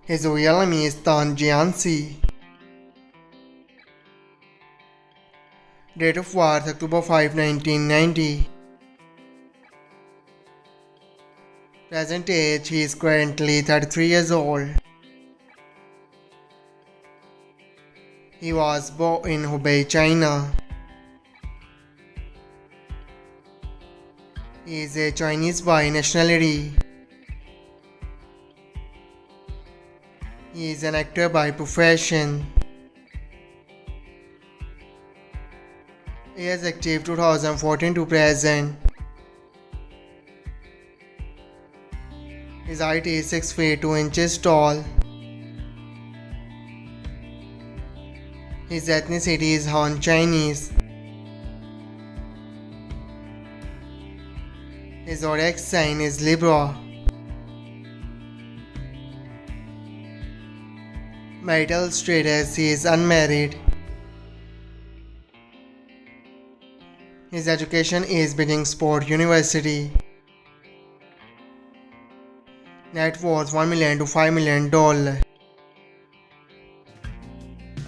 His real name is Jian. Date of birth October 5, 1990. Present age, he is currently 33 years old. He was born in Hubei, China. He is a Chinese by nationality. He is an actor by profession. He is active 2014 to present. His height is 6 feet 2 inches tall. His ethnicity is Han Chinese. His zodiac sign is Libra. Marital status, he is unmarried. His education is Beijing Sport University. Net worth $1 million to $5 million.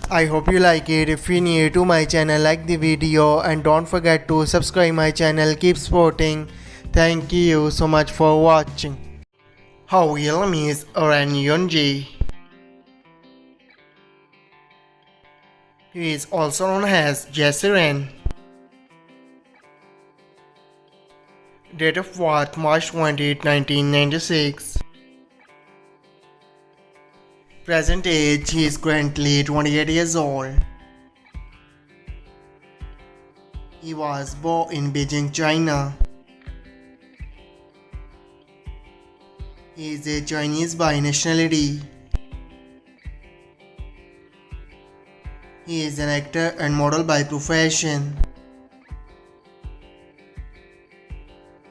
I hope you like it. If you're new to my channel, like the video and don't forget to subscribe my channel. Keep supporting. Thank you so much for watching. Her real name is Jian. He is also known as Jian. Date of birth March 28, 1996. Present age, he is currently 28 years old. He was born in Beijing, China. He is a Chinese by nationality. He is an actor and model by profession.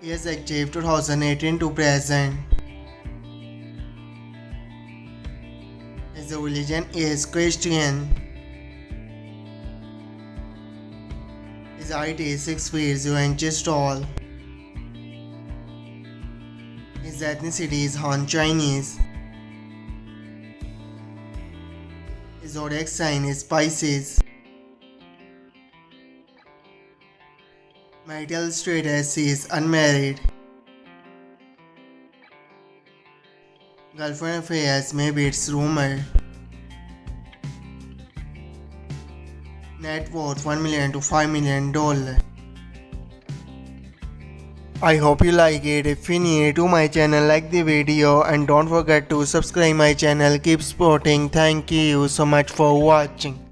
He is active 2018 to present. His religion is Christian. His height is 6 feet 0 inches tall. His ethnicity is Han Chinese. His zodiac sign is Pisces. Marital status, he is unmarried. Girlfriend affairs, maybe it's rumor. Net worth $1 million to $5 million. I hope you like it. If you're new to my channel, like the video and don't forget to subscribe my channel. Keep supporting. Thank you so much for watching.